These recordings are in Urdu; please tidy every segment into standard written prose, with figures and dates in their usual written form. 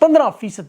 15%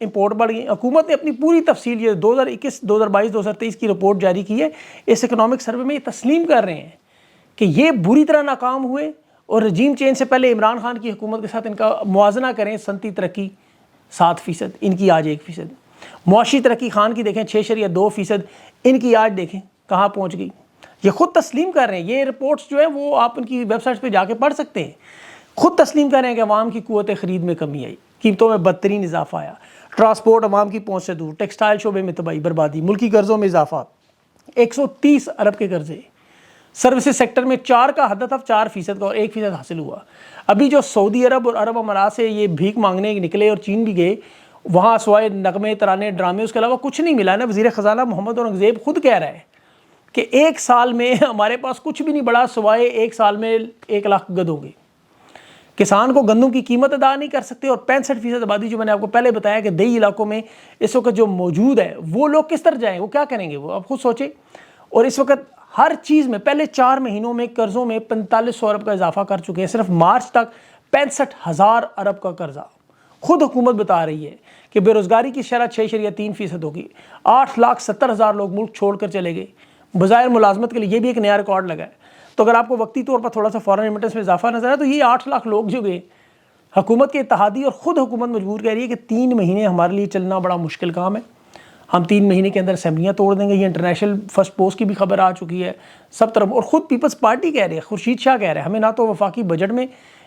امپورٹ بڑھ گئی. حکومت نے اپنی پوری تفصیل یہ 2021 2022 2023 کی رپورٹ جاری کی ہے. اس اکنامک سروے میں یہ تسلیم کر رہے ہیں کہ یہ بری طرح ناکام ہوئے, اور رجیم چینج سے پہلے عمران خان کی حکومت کے ساتھ ان کا موازنہ کریں. صنعتی ترقی 7%, ان کی آج 1%. معاشی ترقی خان کی دیکھیں 6.2%, ان کی آج دیکھیں کہاں پہنچ گئی. یہ خود تسلیم کر رہے ہیں. یہ رپورٹس جو ہیں وہ آپ ان کی ویب سائٹس پہ جا کے پڑھ سکتے ہیں. خود تسلیم کر رہے ہیں کہ عوام کی قوت خرید میں کمی آئی, قیمتوں میں بدترین اضافہ آیا, ٹرانسپورٹ عوام کی پہنچ سے دور, ٹیکسٹائل شعبے میں تباہی بربادی, ملکی قرضوں میں اضافہ 130 ارب کے قرضے, سروسز سیکٹر میں 4 کا ہدف 4% کا اور 1% حاصل ہوا. ابھی جو سعودی عرب اور عرب امارات سے یہ بھیک مانگنے نکلے اور چین بھی گئے, وہاں سوائے نغمے ترانے ڈرامے اس کے علاوہ کچھ نہیں ملا نا. وزیر خزانہ محمد اورنگزیب خود کہہ رہا ہے کہ 1 سال میں ہمارے پاس کچھ بھی نہیں بڑھا سوائے 1 سال میں 1 لاکھ گدھوں گے. کسان کو گندم کی قیمت ادا نہیں کر سکتے, اور 65% آبادی جو میں نے آپ کو پہلے بتایا کہ دیہی علاقوں میں اس وقت جو موجود ہے وہ لوگ کس طرح جائیں, وہ کیا کریں گے, وہ آپ خود سوچیں. اور اس وقت ہر چیز میں پہلے 4 مہینوں میں قرضوں میں 4500 ارب کا اضافہ کر چکے ہیں. صرف مارچ تک 65,000 ارب کا قرضہ. خود حکومت بتا رہی ہے کہ بے روزگاری کی شرح 6.3% ہوگی. 8,70,000 لوگ ملک چھوڑ کر چلے گئے بظاہر ملازمت کے لیے. یہ بھی ایک نیا ریکارڈ لگا ہے. تو اگر آپ کو وقتی طور پر تھوڑا سا فارن ریمیٹنس میں اضافہ نظر آئے تو یہ 8 لاکھ لوگ جو گئے. حکومت کے اتحادی اور خود حکومت مجبور کہہ رہی ہے کہ 3 مہینے ہمارے لیے چلنا بڑا مشکل کام ہے. ہم 3 مہینے کے اندر اسمبلیاں توڑ دیں گے. یہ انٹرنیشنل فرسٹ پوسٹ کی بھی خبر آ چکی ہے سب طرف. اور خود پیپلز پارٹی کہہ رہے ہیں, خورشید شاہ کہہ رہے ہیں ہمیں نہ تو وفاقی بجٹ میں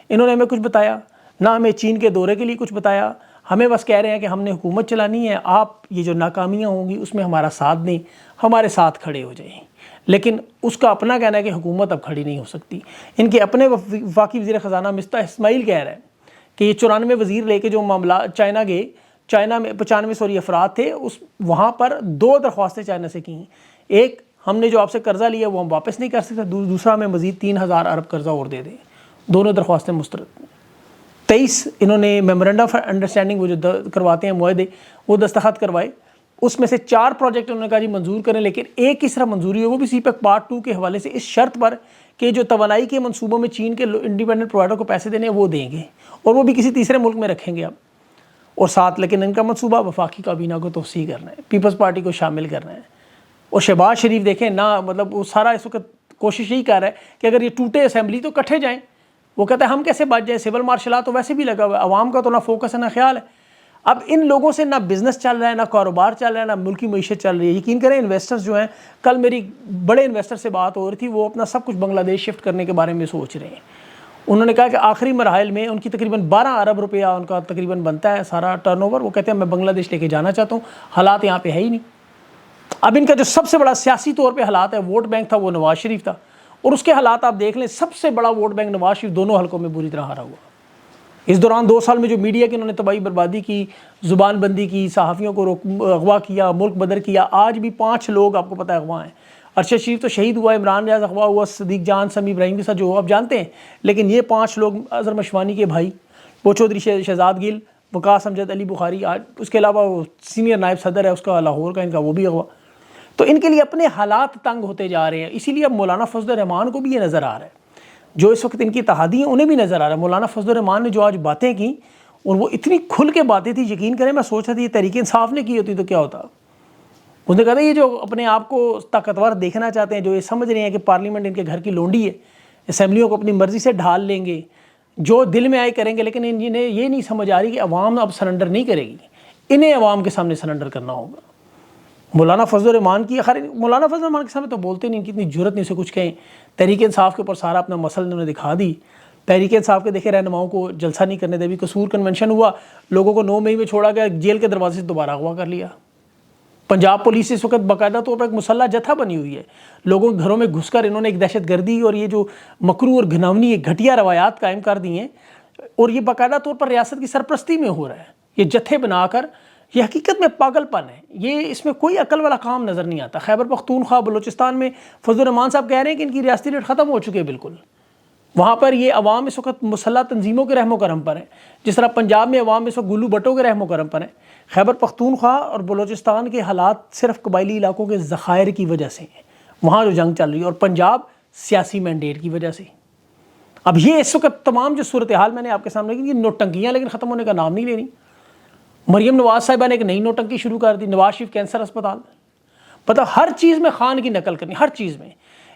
انہوں نے ہمیں کچھ بتایا, نہ ہمیں چین کے دورے کے لیے کچھ بتایا. ہمیں بس کہہ رہے ہیں کہ ہم نے حکومت چلانی ہے, آپ یہ جو ناکامیاں ہوں گی اس میں ہمارا ساتھ دیں, ہمارے ساتھ کھڑے ہو جائیں. لیکن اس کا اپنا کہنا ہے کہ حکومت اب کھڑی نہیں ہو سکتی. ان کے اپنے وفاقی وزیر خزانہ مصطفیٰ اسماعیل کہہ رہے ہیں کہ یہ 94 وزیر لے کے جو معاملہ چائنا گئے, چائنا میں 95 افراد تھے, اس وہاں پر 2 درخواستیں چائنا سے کی ہیں. ایک, ہم نے جو آپ سے قرضہ لیا وہ ہم واپس نہیں کر سکتے. دوسرا, ہمیں مزید 3,000 ارب قرضہ اور دے دیں. دونوں درخواستیں مسترد. 23 انہوں نے میمورنڈم آف انڈرسٹینڈنگ وہ جو کرواتے ہیں معاہدے, وہ دستخط کروائے. اس میں سے 4 پروجیکٹ انہوں نے کہا جی منظور کریں, لیکن ایک کی صرف منظوری ہے, وہ بھی سی پیک پارٹ 2 کے حوالے سے اس شرط پر کہ جو توانائی کے منصوبوں میں چین کے انڈیپینڈنٹ پرووائڈر کو پیسے دینے ہیں وہ دیں گے, اور وہ بھی کسی تیسرے ملک میں رکھیں گے اب. اور ساتھ لیکن ان کا منصوبہ وفاقی کابینہ کو توسیع کرنا ہے, پیپلز پارٹی کو شامل کرنا ہے. اور شہباز شریف دیکھیں نہ, مطلب وہ سارا اس وقت کوشش یہی کر رہا ہے کہ اگر یہ ٹوٹے اسمبلی تو کٹھے جائیں. وہ کہتا ہے ہم کیسے بچ جائیں, سول مارشل تو ویسے بھی لگا ہوا ہے, عوام کا تو نہ فوکس ہے نہ خیال ہے. اب ان لوگوں سے نہ بزنس چل رہا ہے, نہ کاروبار چل رہا ہے, نہ ملکی معیشت چل رہی ہے. یقین کریں انویسٹرز جو ہیں, کل میری بڑے انویسٹر سے بات ہو رہی تھی, وہ اپنا سب کچھ بنگلہ دیش شفٹ کرنے کے بارے میں سوچ رہے ہیں. انہوں نے کہا کہ آخری مراحل میں ان کی تقریباً 12 ارب روپیہ ان کا تقریباً بنتا ہے سارا ٹرن اوور. وہ کہتے ہیں میں بنگلہ دیش لے کے جانا چاہتا ہوں, حالات یہاں پہ ہے ہی نہیں. اب ان کا جو سب سے بڑا سیاسی طور پہ حالات ہے, ووٹ بینک تھا وہ نواز شریف تھا, اور اس کے حالات آپ دیکھ لیں, سب سے بڑا ووٹ بینک نواز شریف دونوں حلقوں میں بری طرح ہارا ہوا. اس دوران 2 سال میں جو میڈیا کی انہوں نے تباہی بربادی کی, زبان بندی کی, صحافیوں کو اغوا کیا, ملک بدر کیا. آج بھی 5 لوگ آپ کو پتہ ہے اغوا ہیں. ارشد شریف تو شہید ہوا, عمران ریاض اغوا ہوا, صدیق جان, سمی ابراہیم کے ساتھ جو آپ جانتے ہیں. لیکن یہ 5 لوگ, اظہر مشوانی کے بھائی, وہ چودھری شہزاد گل, وقاص امجد, علی بخاری, آج اس کے علاوہ وہ سینئر نائب صدر ہے اس کا لاہور کا, ان کا وہ بھی اغوا. تو ان کے لیے اپنے حالات تنگ ہوتے جا رہے ہیں. اسی لیے اب مولانا فضل الرحمان کو بھی یہ نظر آ رہا ہے, جو اس وقت ان کی اتحادی ہیں انہیں بھی نظر آ رہا ہے. مولانا فضل الرحمان نے جو آج باتیں کی, اور وہ اتنی کھل کے باتیں تھی, یقین کریں میں سوچ رہا تھا یہ تحریک انصاف نے کی ہوتی تو کیا ہوتا. اس نے کہا تھا یہ جو اپنے آپ کو طاقتور دیکھنا چاہتے ہیں, جو یہ سمجھ رہے ہیں کہ پارلیمنٹ ان کے گھر کی لونڈی ہے, اسمبلیوں کو اپنی مرضی سے ڈھال لیں گے, جو دل میں آئے کریں گے, لیکن انہیں یہ نہیں سمجھ آ رہی کہ عوام اب سرنڈر نہیں کرے گی, انہیں عوام کے سامنے سرنڈر کرنا ہوگا. مولانا فضل الرحمان کی, مولانا فضل الرحمان کے سامنے تو بولتے نہیں, ان کی اتنی جرت نہیں سے کچھ کہیں. تحریک انصاف کے اوپر سارا اپنا مسئلہ انہوں نے دکھا دی. تحریک انصاف کے دیکھے رہنماؤں کو جلسہ نہیں کرنے دے, بھی قصور کنونشن ہوا, لوگوں کو 9 مئی میں چھوڑا گیا, جیل کے دروازے سے دوبارہ اغوا کر لیا. پنجاب پولیس اس وقت باقاعدہ طور پر ایک مسلح جتھا بنی ہوئی ہے. لوگوں کے گھروں میں گھس کر انہوں نے ایک دہشت گردی اور یہ جو مکروہ اور گھناونی ایک گھٹیا روایات قائم کر دی ہیں, اور یہ باقاعدہ طور پر ریاست کی سرپرستی میں ہو رہا ہے. یہ جتھے بنا کر, یہ حقیقت میں پاگل پن ہے. یہ اس میں کوئی عقل والا کام نظر نہیں آتا. خیبر پختونخوا, بلوچستان میں فضل الرحمان صاحب کہہ رہے ہیں کہ ان کی ریاستی ریٹ ختم ہو چکے ہیں بالکل. وہاں پر یہ عوام اس وقت مسلح تنظیموں کے رحم و کرم پر ہیں, جس طرح پنجاب میں عوام اس وقت گلو بٹوں کے رحم و کرم پر ہیں. خیبر پختونخوا اور بلوچستان کے حالات صرف قبائلی علاقوں کے ذخائر کی وجہ سے ہیں, وہاں جو جنگ چل رہی ہے, اور پنجاب سیاسی مینڈیٹ کی وجہ سے. اب یہ اس وقت تمام جو صورتحال میں نے آپ کے سامنے کی, یہ نوٹنکیاں لیکن ختم ہونے کا نام نہیں لے رہی. مریم نواز صاحبہ نے ایک نئی نوٹنکی شروع کر دی، نواز شریف کینسر اسپتال، پتہ ہر چیز میں خان کی نقل کرنی، ہر چیز میں۔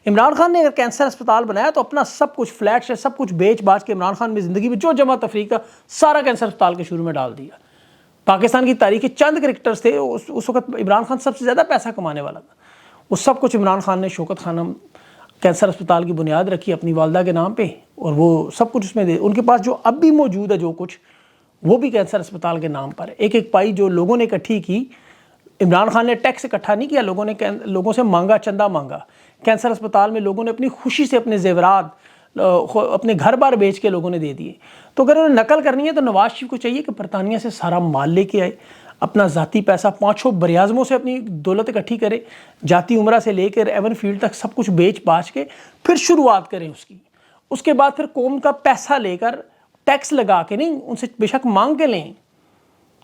عمران خان نے اگر کینسر اسپتال بنایا تو اپنا سب کچھ فلیٹ سے سب کچھ بیچ باچ کے عمران خان میں زندگی میں جو جمع تفریق کا سارا کینسر اسپتال کے شروع میں ڈال دیا۔ پاکستان کی تاریخ کے چند کرکٹرز تھے، اس وقت عمران خان سب سے زیادہ پیسہ کمانے والا تھا، وہ سب کچھ عمران خان نے شوکت خانم کینسر اسپتال کی بنیاد رکھی اپنی والدہ کے نام پہ، اور وہ سب کچھ اس میں دے، ان کے پاس جو اب بھی موجود ہے جو کچھ، وہ بھی کینسر اسپتال کے نام پر ہے۔ ایک ایک پائی جو لوگوں نے اکٹھی کی، عمران خان نے ٹیکس اکٹھا نہیں کیا، لوگوں سے مانگا، چندہ مانگا۔ کینسر اسپتال میں لوگوں نے اپنی خوشی سے اپنے زیورات، اپنے گھر بار بیچ کے لوگوں نے دے دیے۔ تو اگر انہیں نقل کرنی ہے تو نواز شریف کو چاہیے کہ برطانیہ سے سارا مال لے کے آئے، اپنا ذاتی پیسہ 5 براعظموں سے اپنی دولت اکٹھی کرے، جاتی عمرہ سے لے کر ایون فیلڈ تک سب کچھ بیچ باچ کے پھر شروعات کریں اس کی۔ اس کے بعد پھر قوم کا پیسہ لے کر ٹیکس لگا کے، نہیں ان سے بے شک مانگ کے لیں،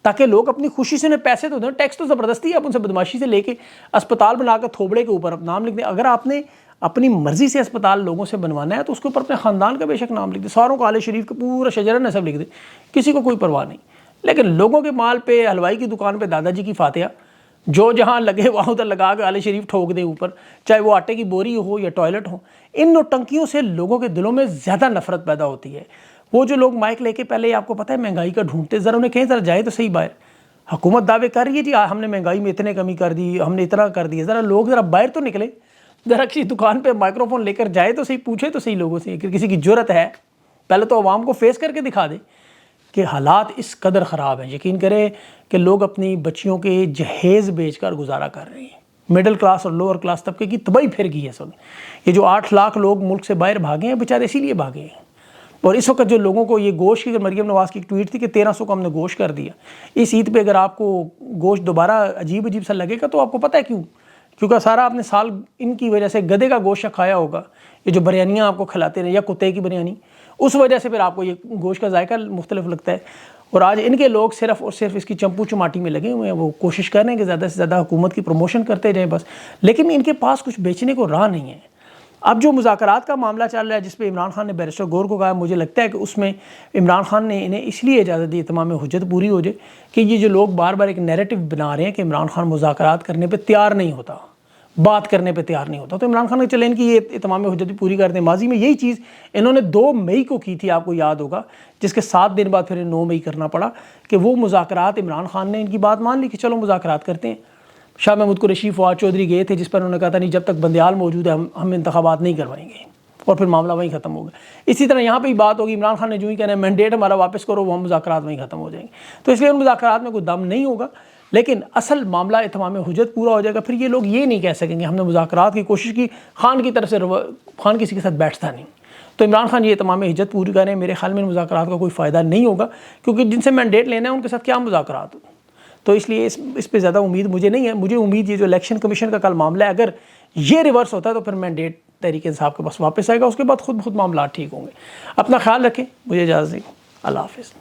تاکہ لوگ اپنی خوشی سے انہیں پیسے تو دیں۔ ٹیکس تو زبردستی ہے، آپ ان سے بدماشی سے لے کے اسپتال بنا کر تھوبڑے کے اوپر نام لکھ دیں۔ اگر آپ نے اپنی مرضی سے اسپتال لوگوں سے بنوانا ہے تو اس کے اوپر اپنے خاندان کا بے شک نام لکھ دیں، ساروں کو آل شریف کا پورا شجرہ نسب لکھ دیں، کسی کو کوئی پرواہ نہیں۔ لیکن لوگوں کے مال پہ، حلوائی کی دکان پہ دادا جی کی فاتحہ، جو جہاں لگے وہاں ادھر لگا کے آل شریف ٹھوک دیں اوپر، چاہے وہ آٹے کی بوری ہو یا ٹوائلٹ ہو۔ ان نوٹنکیوں سے لوگوں کے دلوں میں زیادہ نفرت پیدا ہوتی ہے۔ وہ جو لوگ مائک لے کے پہلے آپ کو پتہ ہے مہنگائی کا ڈھونڈتے، ذرا انہیں کہیں ذرا جائے تو صحیح باہر۔ حکومت دعوے کر رہی ہے جی ہم نے مہنگائی میں اتنے کمی کر دی، ہم نے اتنا کر دیا، ذرا لوگ ذرا باہر تو نکلے، ذرا کسی دکان پہ مائکرو فون لے کر جائے تو صحیح، پوچھے تو صحیح لوگوں سے کہ کسی کی جرت ہے، پہلے تو عوام کو فیس کر کے دکھا دے کہ حالات اس قدر خراب ہیں۔ یقین کریں کہ لوگ اپنی بچیوں کے جہیز بیچ کر گزارا کر رہے ہیں۔ مڈل کلاس اور لوور کلاس طبقے کی تباہی پھر گئی ہے اس وقت۔ یہ جو 8 لاکھ لوگ ملک سے باہر بھاگے ہیں بیچارے اسی لیے بھاگے ہیں۔ اور اس وقت جو لوگوں کو یہ گوشت کی، مریم نواز کی ایک ٹویٹ تھی کہ 1300 کا ہم نے گوشت کر دیا، اس عید پہ اگر آپ کو گوشت دوبارہ عجیب سا لگے گا تو آپ کو پتہ ہے کیوں؟ کیونکہ سارا آپ نے سال ان کی وجہ سے گدھے کا گوشت کھایا ہوگا، یہ جو بریانیاں آپ کو کھلاتے رہے یا کتے کی بریانی، اس وجہ سے پھر آپ کو یہ گوشت کا ذائقہ مختلف لگتا ہے۔ اور آج ان کے لوگ صرف اور صرف اس کی چمپو چماٹی میں لگے ہوئے ہیں، وہ کوشش کر رہے ہیں کہ زیادہ سے زیادہ حکومت کی پروموشن کرتے جائیں بس، لیکن ان کے پاس کچھ بیچنے کو راہ نہیں ہے۔ اب جو مذاکرات کا معاملہ چل رہا ہے جس پہ عمران خان نے بیرسٹر گور کو کہا، مجھے لگتا ہے کہ اس میں عمران خان نے انہیں اس لیے اجازت دی اتمام حجت پوری ہو جائے کہ یہ جو لوگ بار بار ایک نیریٹو بنا رہے ہیں کہ عمران خان مذاکرات کرنے پہ تیار نہیں ہوتا، بات کرنے پہ تیار نہیں ہوتا، تو عمران خان نے چلے ان کی یہ اتمام حجت پوری کر دیں۔ ماضی میں یہی چیز انہوں نے 2 مئی کو کی تھی، آپ کو یاد ہوگا، جس کے 7 دن بعد پھر 9 مئی کرنا پڑا کہ وہ مذاکرات عمران خان نے ان کی بات مان لی کہ چلو مذاکرات کرتے ہیں۔ شاہ محمود قریشی، فواد چودھری گئے تھے، جس پر انہوں نے کہا تھا نہیں جب تک بندیال موجود ہے ہم انتخابات نہیں کروائیں گے، اور پھر معاملہ وہیں ختم ہوگا۔ اسی طرح یہاں پہ بھی بات ہوگی، عمران خان نے جو ہی کہنا ہے مینڈیٹ ہمارا واپس کرو، وہ ہم مذاکرات وہیں ختم ہو جائیں گے۔ تو اس لیے ان مذاکرات میں کوئی دم نہیں ہوگا، لیکن اصل معاملہ اتمام حجت پورا ہو جائے گا، پھر یہ لوگ یہ نہیں کہہ سکیں گے ہم نے مذاکرات کی کوشش کی، خان کی طرف سے خان کسی کے ساتھ بیٹھتا نہیں۔ تو عمران خان یہ تمام حجت پوری کریں، میرے خیال میں مذاکرات کا کوئی فائدہ نہیں ہوگا، کیونکہ جن سے مینڈیٹ لینا ہے ان کے ساتھ کیا مذاکرات ہو۔ تو اس لیے اس پہ زیادہ امید مجھے نہیں ہے۔ مجھے امید یہ جو الیکشن کمیشن کا کل معاملہ ہے اگر یہ ریورس ہوتا ہے تو پھر مینڈیٹ تحریک انصاف کے پاس واپس آئے گا، اس کے بعد خود معاملات ٹھیک ہوں گے۔ اپنا خیال رکھیں، مجھے اجازت دیں، اللہ حافظ۔